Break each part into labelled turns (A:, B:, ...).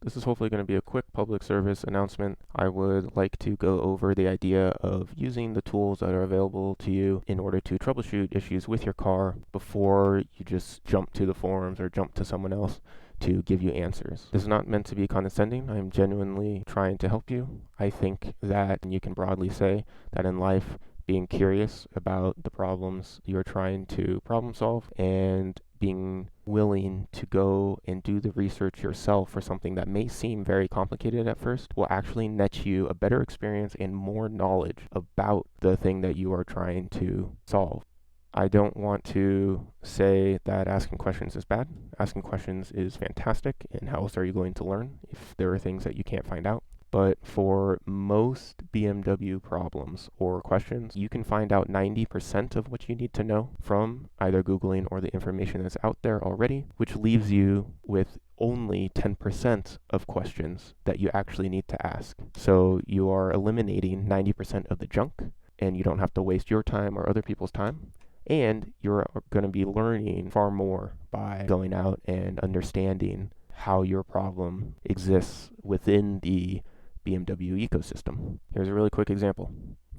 A: This is hopefully going to be a quick public service announcement. I would like to go over the idea of using the tools that are available to you in order to troubleshoot issues with your car before you just jump to the forums or jump to someone else to give you answers. This is not meant to be condescending. I'm genuinely trying to help you. I think that you can broadly say that in life, being curious about the problems you're trying to problem solve and being willing to go and do the research yourself for something that may seem very complicated at first will actually net you a better experience and more knowledge about the thing that you are trying to solve. I don't want to say that asking questions is bad. Asking questions is fantastic, and how else are you going to learn if there are things that you can't find out? But for most BMW problems or questions, you can find out 90% of what you need to know from either Googling or the information that's out there already, which leaves you with only 10% of questions that you actually need to ask. So you are eliminating 90% of the junk, and you don't have to waste your time or other people's time. And you're going to be learning far more by going out and understanding how your problem exists within the BMW ecosystem. Here's a really quick example.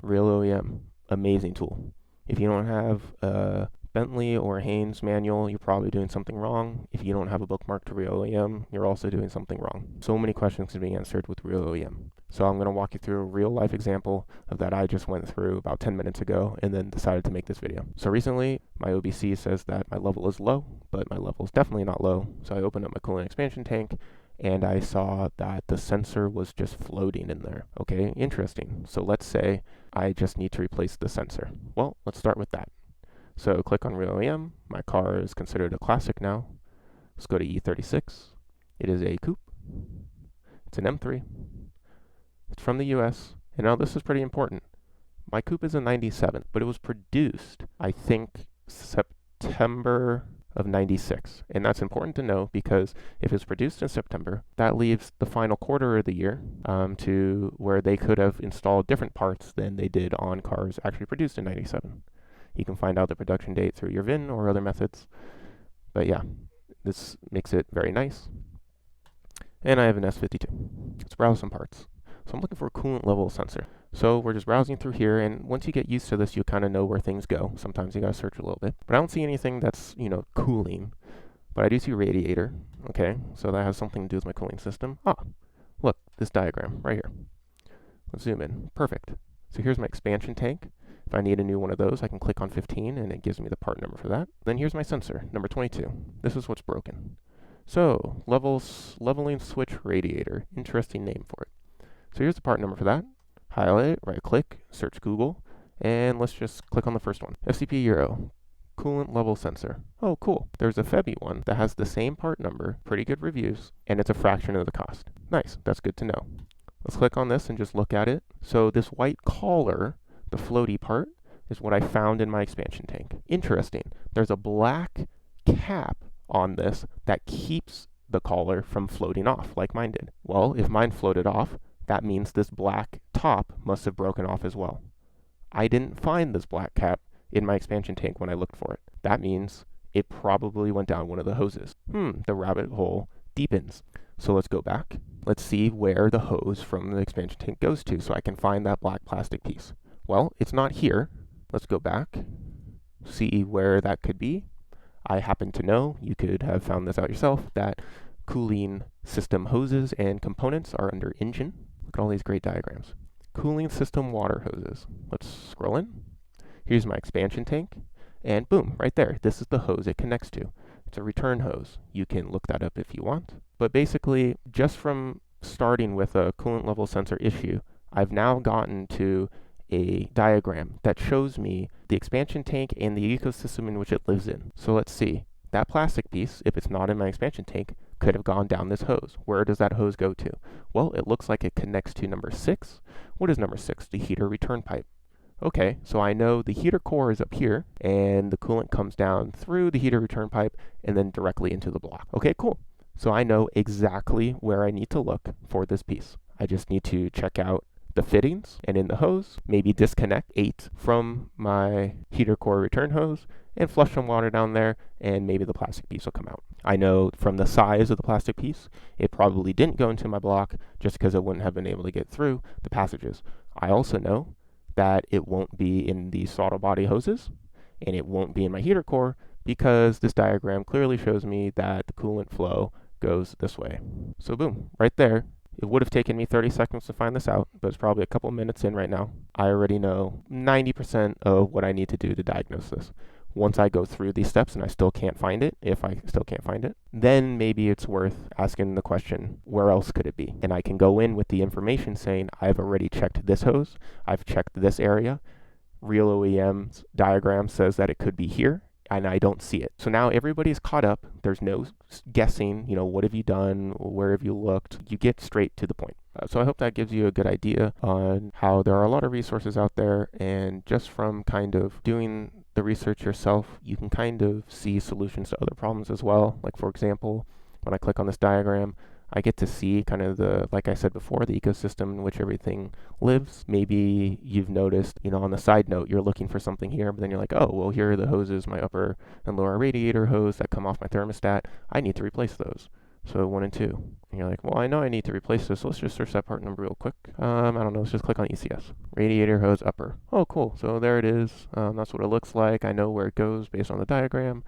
A: RealOEM, amazing tool. If you don't have a Bentley or Haynes manual, you're probably doing something wrong. If you don't have a bookmark to RealOEM, you're also doing something wrong. So many questions can be answered with RealOEM. So I'm going to walk you through a real life example of that I just went through about 10 minutes ago and then decided to make this video. So recently, my OBC says that my level is low, but my level is definitely not low. So I opened up my coolant expansion tank and I saw that the sensor was just floating in there. Okay, interesting. So let's say I just need to replace the sensor. Well, let's start with that. So click on RealOEM. My car is considered a classic now. Let's go to E36. It is a coupe. It's an M3. It's from the US. And now this is pretty important. My coupe is a 97, but it was produced, I think, September of 96. And that's important to know because if it's produced in September, that leaves the final quarter of the year to where they could have installed different parts than they did on cars actually produced in 97. You can find out the production date through your VIN or other methods. But yeah, this makes it very nice. And I have an S52. Let's browse some parts. So I'm looking for a coolant level sensor. So we're just browsing through here, and once you get used to this, you kind of know where things go. Sometimes you gotta search a little bit. But I don't see anything that's, cooling. But I do see radiator. Okay, so that has something to do with my cooling system. Ah, look, this diagram right here. Let's zoom in. Perfect. So here's my expansion tank. If I need a new one of those, I can click on 15, and it gives me the part number for that. Then here's my sensor, number 22. This is what's broken. So, leveling switch radiator. Interesting name for it. So here's the part number for that. Highlight it, right click, search Google, and let's just click on the first one. FCP Euro, coolant level sensor. Oh, cool. There's a Febi one that has the same part number, pretty good reviews, and it's a fraction of the cost. Nice, that's good to know. Let's click on this and just look at it. So this white collar, the floaty part, is what I found in my expansion tank. Interesting. There's a black cap on this that keeps the collar from floating off like mine did. Well, if mine floated off, that means this black top must have broken off as well. I didn't find this black cap in my expansion tank when I looked for it. That means it probably went down one of the hoses. The rabbit hole deepens. So let's go back. Let's see where the hose from the expansion tank goes to so I can find that black plastic piece. Well, it's not here. Let's go back, see where that could be. I happen to know, you could have found this out yourself, that cooling system hoses and components are under engine. Look at all these great diagrams. Cooling system water hoses. Let's scroll in. Here's my expansion tank. And boom, right there. This is the hose it connects to. It's a return hose. You can look that up if you want. But basically, just from starting with a coolant level sensor issue, I've now gotten to a diagram that shows me the expansion tank and the ecosystem in which it lives in. So let's see. That plastic piece, if it's not in my expansion tank, could have gone down this hose. Where does that hose go to? Well, it looks like it connects to number 6. What is number 6? The heater return pipe. Okay, so I know the heater core is up here, and the coolant comes down through the heater return pipe and then directly into the block. Okay, cool. So I know exactly where I need to look for this piece. I just need to check out the fittings and in the hose, maybe disconnect 8 from my heater core return hose and flush some water down there, and maybe the plastic piece will come out. I know from the size of the plastic piece, it probably didn't go into my block just because it wouldn't have been able to get through the passages. I also know that it won't be in the throttle body hoses, and it won't be in my heater core because this diagram clearly shows me that the coolant flow goes this way. So boom, right there. It would have taken me 30 seconds to find this out, but it's probably a couple minutes in right now. I already know 90% of what I need to do to diagnose this. Once I go through these steps and I still can't find it, if I still can't find it, then maybe it's worth asking the question, where else could it be? And I can go in with the information saying, I've already checked this hose, I've checked this area. RealOEM's diagram says that it could be here, and I don't see it. So now everybody's caught up. There's no guessing, what have you done? Where have you looked? You get straight to the point. So I hope that gives you a good idea on how there are a lot of resources out there, and just from kind of doing the research yourself, you can kind of see solutions to other problems as well. Like for example, when I click on this diagram, I get to see kind of like I said before, the ecosystem in which everything lives. Maybe you've noticed, on the side note, you're looking for something here, but then you're like, oh, well, here are the hoses, my upper and lower radiator hose that come off my thermostat. I need to replace those. So 1 and 2. And you're like, well, I know I need to replace this. So let's just search that part number real quick. I don't know. Let's just click on ECS. Radiator hose upper. Oh, cool. So there it is. That's what it looks like. I know where it goes based on the diagram.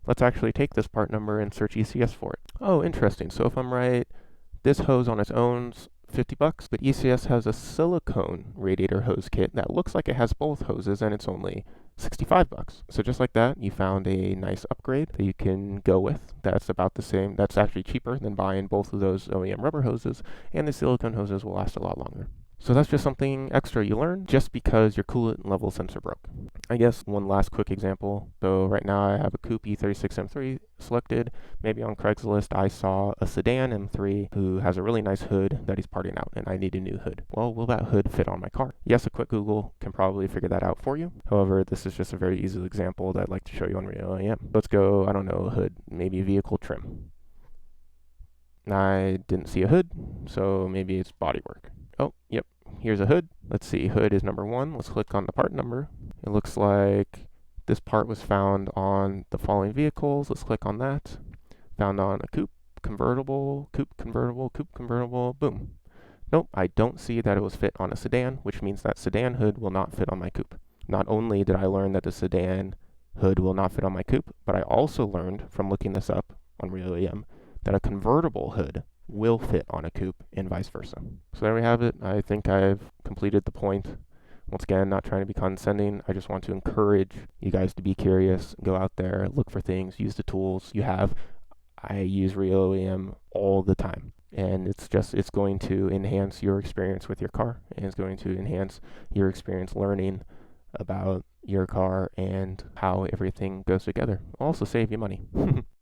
A: Let's actually take this part number and search ECS for it. Oh, interesting. So if I'm right, this hose on its own's $50, but ECS has a silicone radiator hose kit that looks like it has both hoses, and it's only $65. So just like that, you found a nice upgrade that you can go with. That's about the same. That's actually cheaper than buying both of those OEM rubber hoses, and the silicone hoses will last a lot longer. So that's just something extra you learn just because your coolant level sensor broke. I guess one last quick example. So right now I have a coupe E36 M3 selected. Maybe on Craigslist I saw a sedan M3 who has a really nice hood that he's parting out, and I need a new hood. Well, will that hood fit on my car? Yes, a quick Google can probably figure that out for you. However, this is just a very easy example that I'd like to show you on RealOEM. Let's go, I don't know, hood, maybe vehicle trim. I didn't see a hood, so maybe it's bodywork. Oh, yep, here's a hood. Let's see, hood is number 1. Let's click on the part number. It looks like this part was found on the following vehicles. Let's click on that. Found on a coupe, convertible, coupe, convertible, coupe, convertible, boom. Nope, I don't see that it was fit on a sedan, which means that sedan hood will not fit on my coupe. Not only did I learn that the sedan hood will not fit on my coupe, but I also learned from looking this up on RealOEM that a convertible hood will fit on a coupe and vice versa. So there we have it. I think I've completed the point. Once again, not trying to be condescending. I just want to encourage you guys to be curious, go out there, look for things, use the tools you have. I use RealOEM all the time, and it's going to enhance your experience with your car, and it's going to enhance your experience learning about your car and how everything goes together. It'll also save you money.